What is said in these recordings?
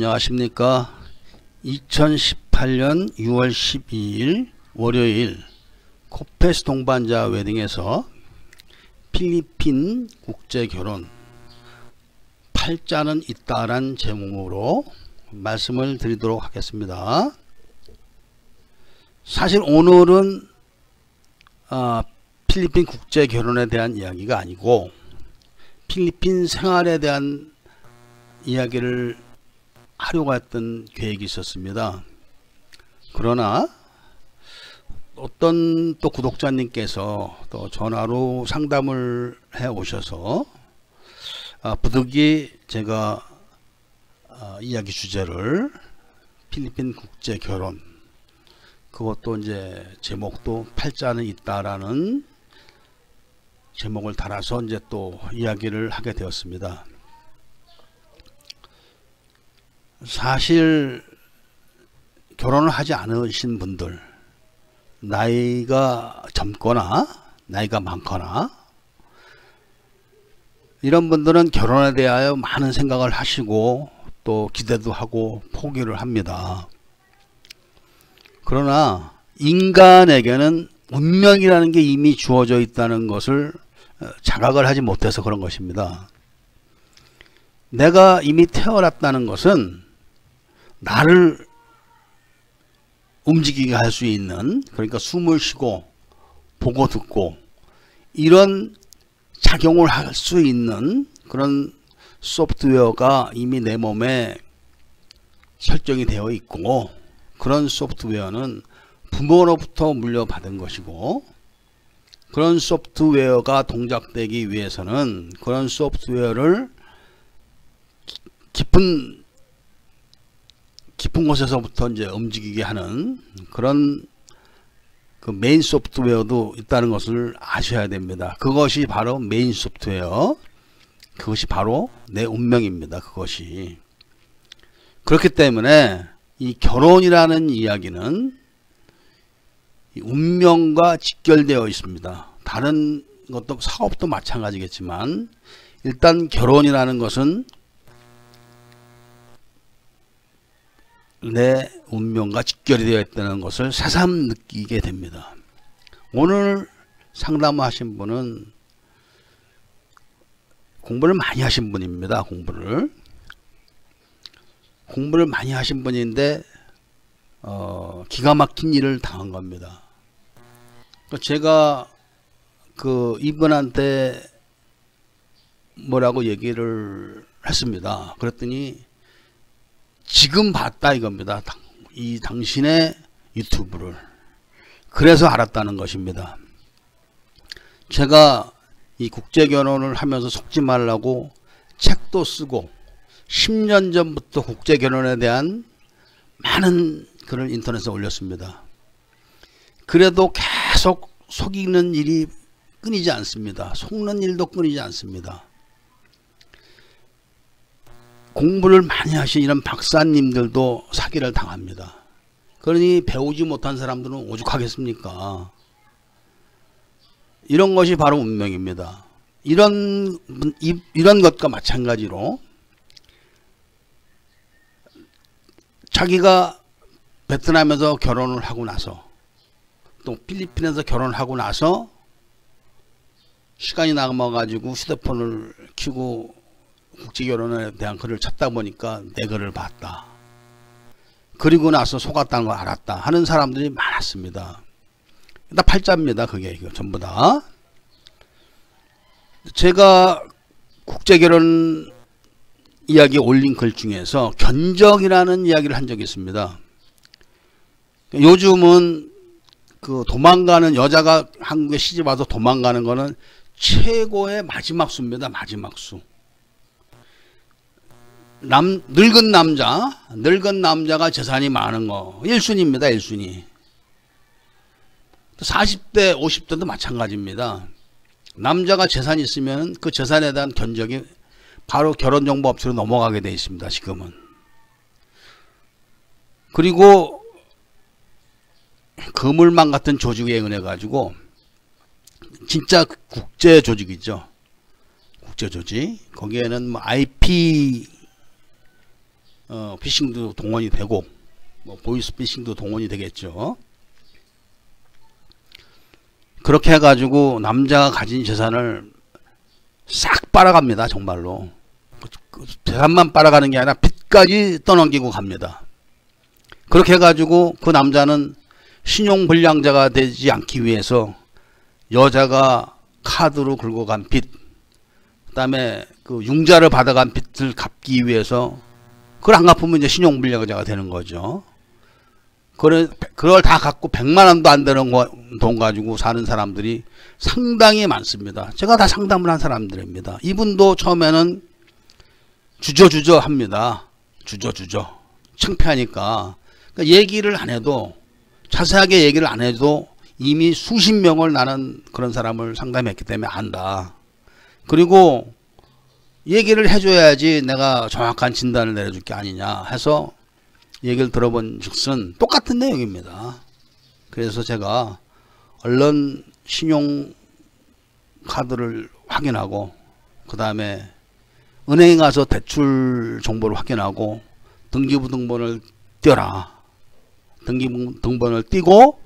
안녕하십니까. 2018년 6월 12일 월요일 코페스 동반자 웨딩에서 필리핀 국제결혼 팔자는 있다란 제목으로 말씀을 드리도록 하겠습니다. 사실 오늘은 필리핀 국제결혼에 대한 이야기가 아니고 필리핀 생활에 대한 이야기를 하려고 했던 계획이 있었습니다. 그러나 어떤 또 구독자님께서 또 전화로 상담을 해 오셔서 부득이 제가 이야기 주제를 필리핀 국제 결혼, 그것도 이제 제목도 팔자는 있다라는 제목을 달아서 이제 또 이야기를 하게 되었습니다. 사실 결혼을 하지 않으신 분들, 나이가 젊거나 나이가 많거나 이런 분들은 결혼에 대하여 많은 생각을 하시고 또 기대도 하고 포기를 합니다. 그러나 인간에게는 운명이라는 게 이미 주어져 있다는 것을 자각을 하지 못해서 그런 것입니다. 내가 이미 태어났다는 것은 나를 움직이게 할 수 있는, 그러니까 숨을 쉬고 보고 듣고 이런 작용을 할 수 있는 그런 소프트웨어가 이미 내 몸에 설정이 되어 있고, 그런 소프트웨어는 부모로부터 물려받은 것이고, 그런 소프트웨어가 동작되기 위해서는 그런 소프트웨어를 깊은 곳에서부터 이제 움직이게 하는 그런 그 메인 소프트웨어도 있다는 것을 아셔야 됩니다. 그것이 바로 메인 소프트웨어, 그것이 바로 내 운명입니다. 그것이. 그렇기 때문에 이 결혼이라는 이야기는 이 운명과 직결되어 있습니다. 다른 것도, 사업도 마찬가지겠지만 일단 결혼이라는 것은 내 운명과 직결이 되어 있다는 것을 새삼 느끼게 됩니다. 오늘 상담하신 분은 공부를 많이 하신 분입니다. 공부를 많이 하신 분인데 기가 막힌 일을 당한 겁니다. 제가 이분한테 뭐라고 얘기를 했습니다. 그랬더니 지금 봤다 이겁니다. 이 당신의 유튜브를. 그래서 알았다는 것입니다. 제가 이 국제결혼을 하면서 속지 말라고 책도 쓰고 10년 전부터 국제결혼에 대한 많은 글을 인터넷에 올렸습니다. 그래도 계속 속이는 일이 끊이지 않습니다. 속는 일도 끊이지 않습니다. 공부를 많이 하신 이런 박사님들도 사기를 당합니다. 그러니 배우지 못한 사람들은 오죽하겠습니까? 이런 것이 바로 운명입니다. 이런 것과 마찬가지로 자기가 베트남에서 결혼을 하고 나서 또 필리핀에서 결혼을 하고 나서 시간이 남아가지고 휴대폰을 켜고 국제결혼에 대한 글을 찾다 보니까 내 글을 봤다. 그리고 나서 속았다는 걸 알았다 하는 사람들이 많았습니다. 다 팔자입니다. 그게 전부 다. 제가 국제결혼 이야기 올린 글 중에서 견적이라는 이야기를 한 적이 있습니다. 요즘은 도망가는, 여자가 한국에 시집 와서 도망가는 거는 최고의 마지막 수입니다. 마지막 수. 늙은 남자가 재산이 많은 거 1순위입니다. 1순위. 40대 50대도 마찬가지입니다. 남자가 재산이 있으면 그 재산에 대한 견적이 바로 결혼정보업체로 넘어가게 되어 있습니다. 지금은. 그리고 그물망 같은 조직에 의해 가지고 진짜 국제 조직이죠. 국제 조직. 거기에는 IP 피싱도 동원이 되고 뭐 보이스 피싱도 동원이 되겠죠. 그렇게 해가지고 남자가 가진 재산을 싹 빨아갑니다. 정말로. 재산만 빨아가는 게 아니라 빚까지 떠넘기고 갑니다. 그렇게 해가지고 그 남자는 신용불량자가 되지 않기 위해서 여자가 카드로 긁고 간 빚, 그 다음에 그 융자를 받아간 빚을 갚기 위해서 그걸 안 갚으면 이제 신용불량자가 되는 거죠. 그걸 다 갖고 100만원도 안 되는 돈 가지고 사는 사람들이 상당히 많습니다. 제가 다 상담을 한 사람들입니다. 이분도 처음에는 주저주저 합니다. 주저주저. 창피하니까. 그러니까 얘기를 안 해도, 자세하게 얘기를 안 해도 이미 수십 명을 나는 그런 사람을 상담했기 때문에 안다. 그리고 얘기를 해줘야지 내가 정확한 진단을 내려줄 게 아니냐 해서 얘기를 들어본 즉슨 똑같은 내용입니다. 그래서 제가 얼른 신용카드를 확인하고 그 다음에 은행에 가서 대출 정보를 확인하고 등기부등본을 띄어라. 등기부등본을 띄고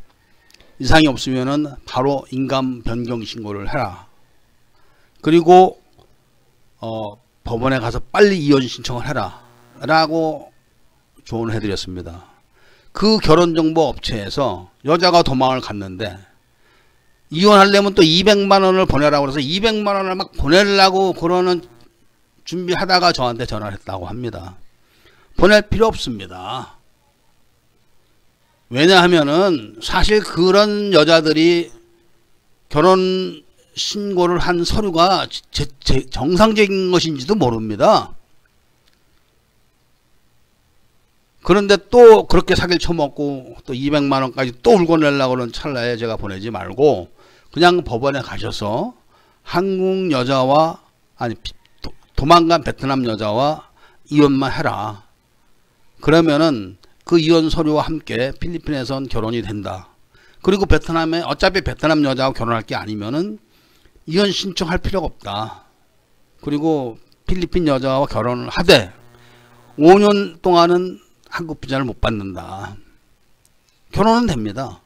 이상이 없으면은 바로 인감 변경 신고를 해라. 그리고 법원에 가서 빨리 이혼 신청을 해라 라고 조언을 해드렸습니다. 그 결혼정보 업체에서 여자가 도망을 갔는데 이혼하려면 또 200만원을 보내라고 해서 200만원을 막 보내려고 그러는 준비하다가 저한테 전화를 했다고 합니다. 보낼 필요 없습니다. 왜냐하면은 사실 그런 여자들이 결혼 신고를 한 서류가 정상적인 것인지도 모릅니다. 그런데 또 그렇게 사기를 쳐먹고 또 200만원까지 또 울고 내려고 하는 찰나에 제가 보내지 말고 그냥 법원에 가셔서 한국 여자와 도망간 베트남 여자와 이혼만 해라. 그러면은 그 이혼 서류와 함께 필리핀에선 결혼이 된다. 그리고 베트남에 어차피 베트남 여자와 결혼할 게 아니면은 이혼 신청할 필요가 없다. 그리고 필리핀 여자와 결혼을 하되 5년 동안은 한국 비자를 못 받는다. 결혼은 됩니다.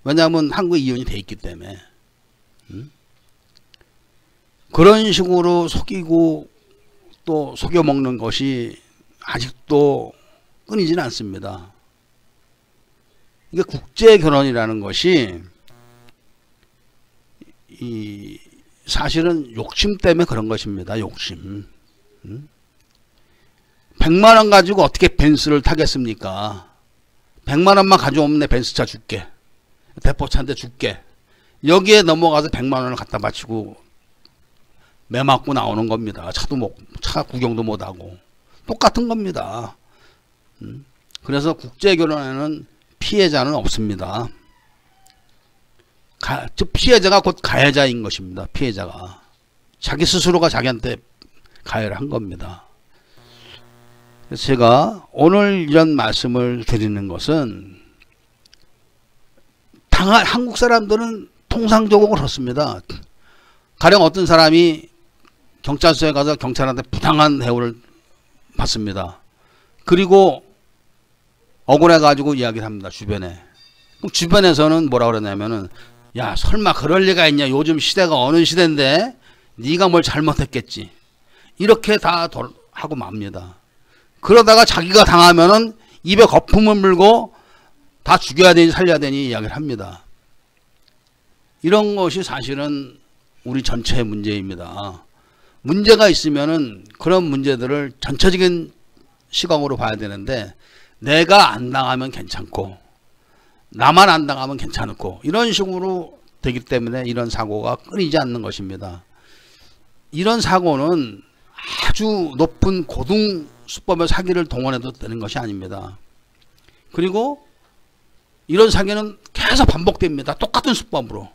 왜냐하면 한국에 이혼이 돼 있기 때문에. 그런 식으로 속이고 또 속여먹는 것이 아직도 끊이지는 않습니다. 이게 국제결혼이라는 것이 사실은 욕심 때문에 그런 것입니다. 욕심. 100만원 가지고 어떻게 벤츠를 타겠습니까? 100만원만 가져오면 내 벤츠차 줄게. 대포차한테 줄게. 여기에 넘어가서 100만원을 갖다 바치고 매 맞고 나오는 겁니다. 차 구경도 못하고. 똑같은 겁니다. 그래서 국제결혼에는 피해자는 없습니다. 즉 피해자가 곧 가해자인 것입니다. 피해자가. 자기 스스로가 자기한테 가해를 한 겁니다. 그래서 제가 오늘 이런 말씀을 드리는 것은 한국 사람들은 통상적으로 그렇습니다. 가령 어떤 사람이 경찰서에 가서 경찰한테 부당한 대우를 받습니다. 그리고 억울해 가지고 이야기를 합니다. 주변에. 그럼 주변에서는 뭐라 그러냐면은 야 설마 그럴 리가 있냐. 요즘 시대가 어느 시대인데 네가 뭘 잘못했겠지. 이렇게 다 하고 맙니다. 그러다가 자기가 당하면은 입에 거품을 물고 다 죽여야 되니 살려야 되니 이야기를 합니다. 이런 것이 사실은 우리 전체의 문제입니다. 문제가 있으면은 그런 문제들을 전체적인 시각으로 봐야 되는데 내가 안 당하면 괜찮고 나만 안 당하면 괜찮고 이런 식으로 되기 때문에 이런 사고가 끊이지 않는 것입니다. 이런 사고는 아주 높은 고등 수법의 사기를 동원해도 되는 것이 아닙니다. 그리고 이런 사기는 계속 반복됩니다. 똑같은 수법으로.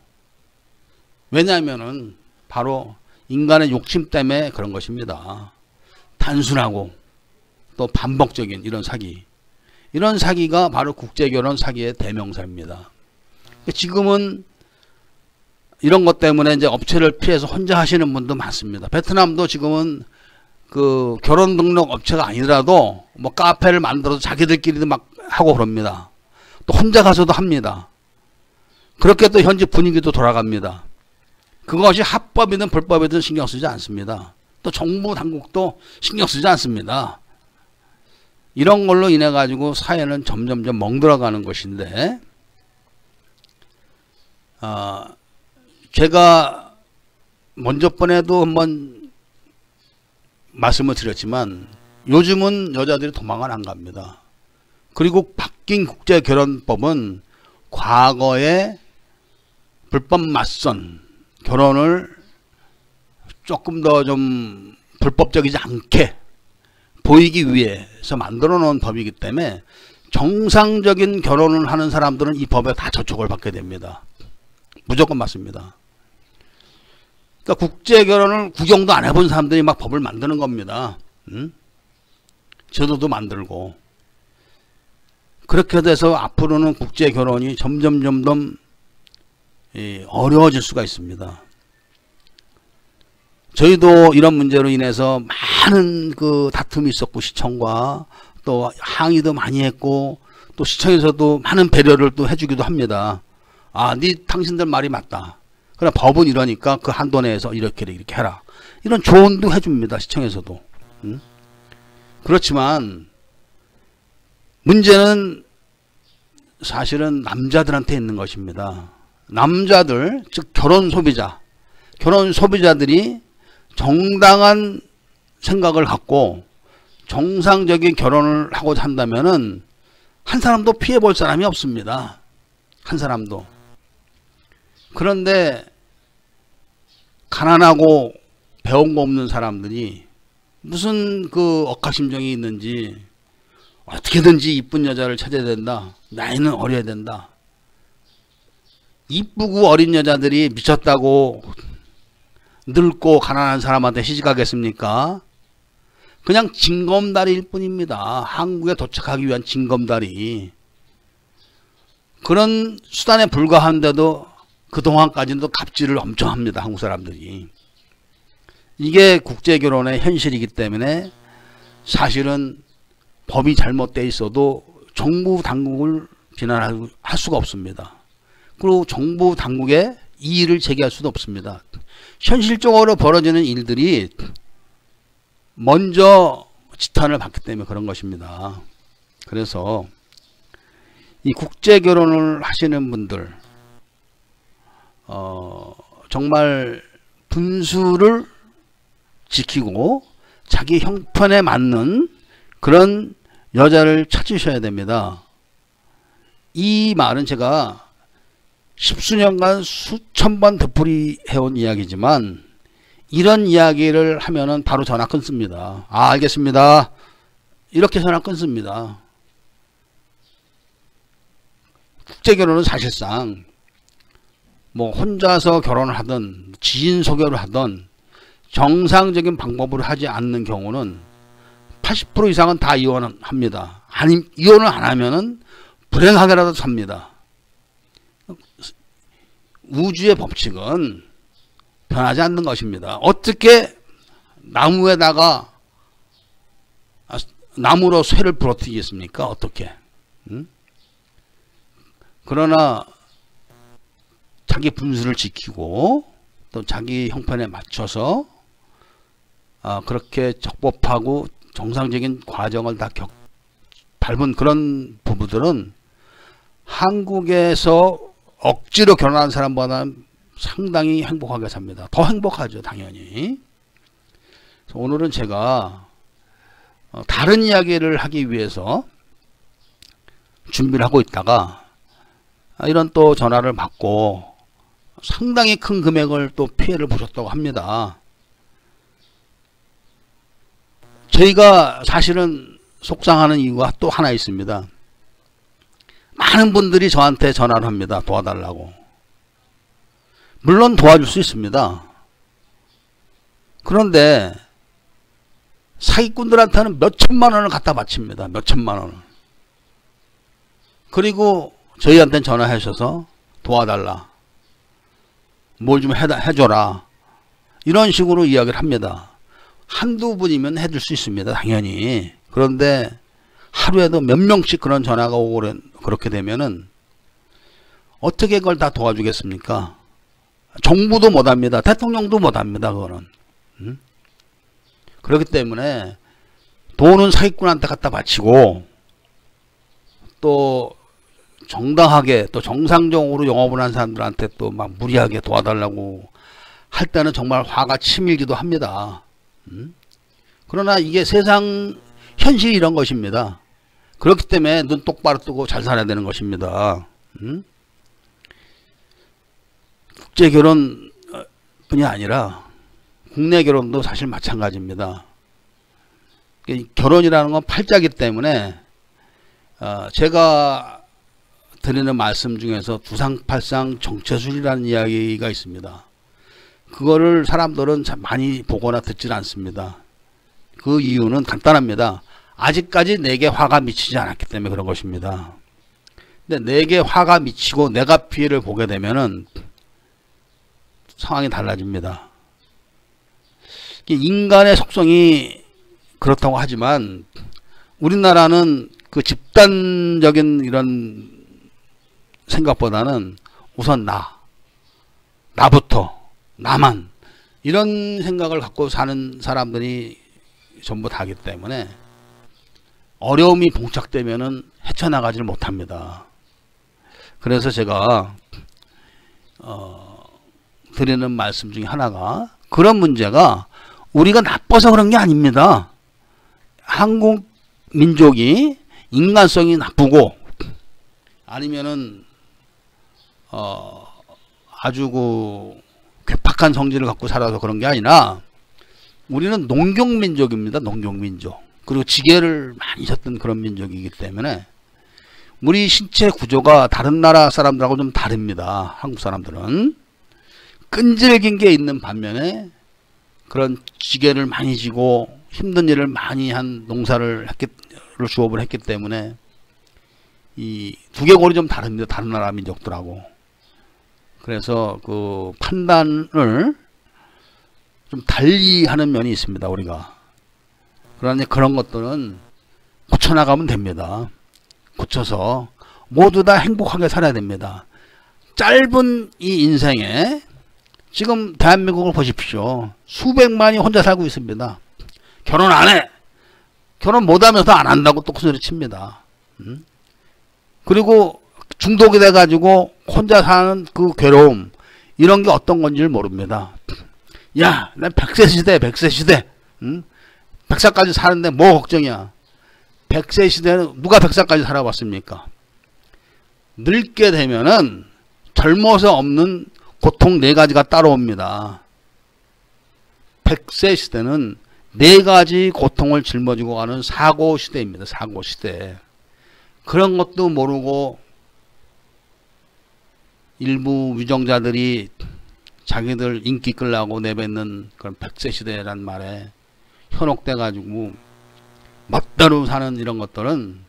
왜냐하면은 바로 인간의 욕심 때문에 그런 것입니다. 단순하고 또 반복적인 이런 사기. 이런 사기가 바로 국제결혼 사기의 대명사입니다. 지금은 이런 것 때문에 이제 업체를 피해서 혼자 하시는 분도 많습니다. 베트남도 지금은 그 결혼 등록 업체가 아니더라도 뭐 카페를 만들어서 자기들끼리도 막 하고 그럽니다. 또 혼자 가서도 합니다. 그렇게 또 현재 분위기도 돌아갑니다. 그것이 합법이든 불법이든 신경 쓰지 않습니다. 또 정부 당국도 신경 쓰지 않습니다. 이런 걸로 인해 가지고 사회는 점점점 멍들어가는 것인데, 제가 먼저 번에도 한번 말씀을 드렸지만 요즘은 여자들이 도망을 안 갑니다. 그리고 바뀐 국제결혼법은 과거에 불법 맞선 결혼을 조금 더 좀 불법적이지 않게 보이기 위해서 만들어 놓은 법이기 때문에 정상적인 결혼을 하는 사람들은 이 법에 다 저촉을 받게 됩니다. 무조건 맞습니다. 그러니까 국제결혼을 구경도 안 해본 사람들이 막 법을 만드는 겁니다. 제도도 만들고. 그렇게 돼서 앞으로는 국제결혼이 점점 어려워질 수가 있습니다. 저희도 이런 문제로 인해서 많은 그 다툼이 있었고, 시청과 또 항의도 많이 했고, 또 시청에서도 많은 배려를 또 해주기도 합니다. 당신들 말이 맞다. 그러나 법은 이러니까 그 한도 내에서 이렇게 해라. 이런 조언도 해줍니다. 시청에서도. 그렇지만 문제는 사실은 남자들한테 있는 것입니다. 남자들, 즉 결혼 소비자들이 정당한 생각을 갖고 정상적인 결혼을 하고자 한다면은 한 사람도 피해 볼 사람이 없습니다. 한 사람도. 그런데 가난하고 배운 거 없는 사람들이 무슨 그 억하심정이 있는지 어떻게든지 이쁜 여자를 찾아야 된다. 나이는 어려야 된다. 이쁘고 어린 여자들이 미쳤다고 늙고 가난한 사람한테 시집가겠습니까? 그냥 징검다리일 뿐입니다. 한국에 도착하기 위한 징검다리. 그런 수단에 불과한데도 그동안까지도 갑질을 엄청 합니다. 한국 사람들이. 이게 국제결혼의 현실이기 때문에 사실은 법이 잘못되어 있어도 정부 당국을 비난할 수가 없습니다. 그리고 정부 당국에 이의를 제기할 수도 없습니다. 현실적으로 벌어지는 일들이 먼저 지탄을 받기 때문에 그런 것입니다. 그래서 이 국제결혼을 하시는 분들 정말 분수를 지키고 자기 형편에 맞는 그런 여자를 찾으셔야 됩니다. 이 말은 제가 십수년간 수천 번 되풀이해온 이야기지만 이런 이야기를 하면은 바로 전화 끊습니다. 알겠습니다. 이렇게 전화 끊습니다. 국제결혼은 사실상 뭐 혼자서 결혼을 하든 지인 소개를 하든 정상적인 방법으로 하지 않는 경우는 80% 이상은 다 이혼합니다. 아니, 이혼을 안 하면은 불행하게라도 삽니다. 우주의 법칙은 변하지 않는 것입니다. 어떻게 나무에다가 나무로 쇠를 부러뜨리겠습니까? 어떻게? 그러나 자기 분수를 지키고 또 자기 형편에 맞춰서 그렇게 적법하고 정상적인 과정을 다 밟은 그런 부부들은 한국에서 억지로 결혼한 사람보다는 상당히 행복하게 삽니다. 더 행복하죠, 당연히. 그래서 오늘은 제가 다른 이야기를 하기 위해서 준비를 하고 있다가 이런 또 전화를 받고 상당히 큰 금액을 또 피해를 보셨다고 합니다. 저희가 사실은 속상하는 이유가 또 하나 있습니다. 많은 분들이 저한테 전화를 합니다. 도와달라고. 물론 도와줄 수 있습니다. 그런데 사기꾼들한테는 몇 천만 원을 갖다 바칩니다. 몇 천만 원을. 그리고 저희한테는 전화하셔서 도와달라. 뭘 좀 해줘라. 이런 식으로 이야기를 합니다. 한두 분이면 해줄 수 있습니다. 당연히. 그런데 하루에도 몇 명씩 그런 전화가 오고 그렇게 되면은 어떻게 그걸 다 도와주겠습니까? 정부도 못합니다. 대통령도 못합니다. 그거는. 그렇기 때문에 돈은 사기꾼한테 갖다 바치고 또 정당하게 또 정상적으로 영업을 한 사람들한테 또 막 무리하게 도와달라고 할 때는 정말 화가 치밀기도 합니다. 그러나 이게 세상 현실이 이런 것입니다. 그렇기 때문에 눈 똑바로 뜨고 잘 살아야 되는 것입니다. 국제 결혼뿐이 아니라 국내 결혼도 사실 마찬가지입니다. 결혼이라는 건 팔자기 때문에 제가 드리는 말씀 중에서 두상팔상 정체술이라는 이야기가 있습니다. 그거를 사람들은 참 많이 보거나 듣질 않습니다. 그 이유는 간단합니다. 아직까지 내게 화가 미치지 않았기 때문에 그런 것입니다. 근데 내게 화가 미치고 내가 피해를 보게 되면은 상황이 달라집니다. 인간의 속성이 그렇다고 하지만 우리나라는 그 집단적인 이런 생각보다는 우선 나부터 나만 이런 생각을 갖고 사는 사람들이 전부 다기 때문에 어려움이 봉착되면은 헤쳐나가지를 못합니다. 그래서 제가 드리는 말씀 중에 하나가 그런 문제가 우리가 나빠서 그런 게 아닙니다. 한국 민족이 인간성이 나쁘고 아니면은 아주 그 괴팍한 성질을 갖고 살아서 그런 게 아니라 우리는 농경민족입니다. 농경민족. 그리고 지게를 많이 졌던 그런 민족이기 때문에 우리 신체 구조가 다른 나라 사람들하고 좀 다릅니다. 한국 사람들은 끈질긴 게 있는 반면에 그런 지게를 많이 지고 힘든 일을 많이 한 주업을 했기 때문에 이 두개골이 좀 다릅니다. 다른 나라 민족들하고. 그래서 그 판단을 좀 달리 하는 면이 있습니다. 우리가. 그러니 그런 것들은 고쳐나가면 됩니다. 고쳐서 모두 다 행복하게 살아야 됩니다. 짧은 이 인생에 지금 대한민국을 보십시오. 수백만이 혼자 살고 있습니다. 결혼 안 해. 결혼 못하면서 안 한다고 또 그 소리 칩니다. 그리고 중독이 돼가지고 혼자 사는 그 괴로움 이런 게 어떤 건지를 모릅니다. 야, 난 100세 시대 100세 시대 100살까지 사는데 뭐 걱정이야. 100세 시대는 누가 100살까지 살아봤습니까? 늙게 되면은 젊어서 없는 고통 4가지가 따라옵니다. 100세 시대는 4가지 고통을 짊어지고 가는 사고시대입니다. 사고시대. 그런 것도 모르고 일부 위정자들이 자기들 인기 끌라고 내뱉는 그런 100세 시대란 말에 현혹돼 가지고 멋대로 사는 이런 것들은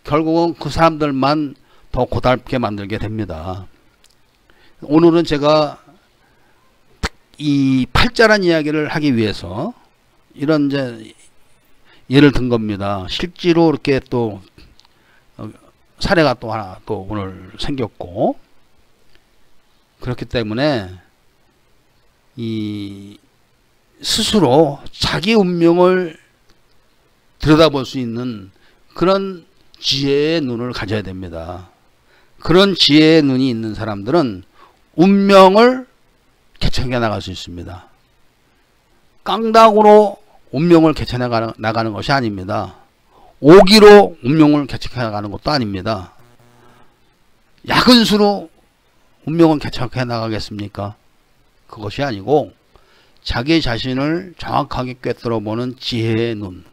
결국은 그 사람들만 더 고달프게 만들게 됩니다. 오늘은 제가 이 팔자란 이야기를 하기 위해서 이런 이제 예를 든 겁니다. 실제로 이렇게 또 사례가 또 하나 또 오늘 생겼고, 그렇기 때문에 이 스스로 자기 운명을 들여다볼 수 있는 그런 지혜의 눈을 가져야 됩니다. 그런 지혜의 눈이 있는 사람들은 운명을 개척해 나갈 수 있습니다. 깡다구로 운명을 개척해 나가는 것이 아닙니다. 오기로 운명을 개척해 나가는 것도 아닙니다. 야근수로 운명을 개척해 나가겠습니까? 그것이 아니고 자기 자신을 정확하게 꿰뚫어 보는 지혜의 눈,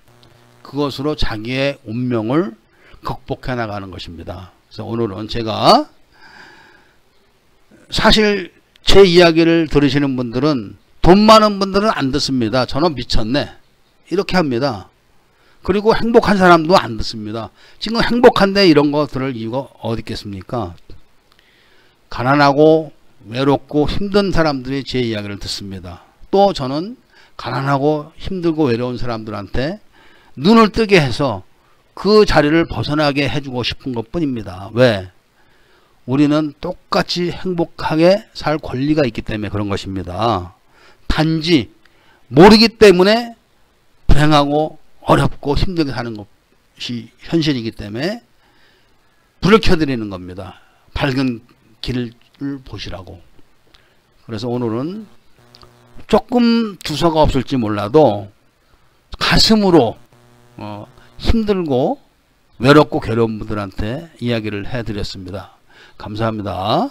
그것으로 자기의 운명을 극복해 나가는 것입니다. 그래서 오늘은 제가 사실 제 이야기를 들으시는 분들은, 돈 많은 분들은 안 듣습니다. 저는 미쳤네 이렇게 합니다. 그리고 행복한 사람도 안 듣습니다. 지금 행복한데 이런 거 들을 이유가 어디 있겠습니까? 가난하고 외롭고 힘든 사람들이 제 이야기를 듣습니다. 또 저는 가난하고 힘들고 외로운 사람들한테 눈을 뜨게 해서 그 자리를 벗어나게 해주고 싶은 것 뿐입니다. 왜? 우리는 똑같이 행복하게 살 권리가 있기 때문에 그런 것입니다. 단지 모르기 때문에 불행하고 어렵고 힘들게 사는 것이 현실이기 때문에 불을 켜드리는 겁니다. 밝은 길을 보시라고. 그래서 오늘은 조금 두서가 없을지 몰라도 가슴으로 힘들고 외롭고 괴로운 분들한테 이야기를 해드렸습니다. 감사합니다.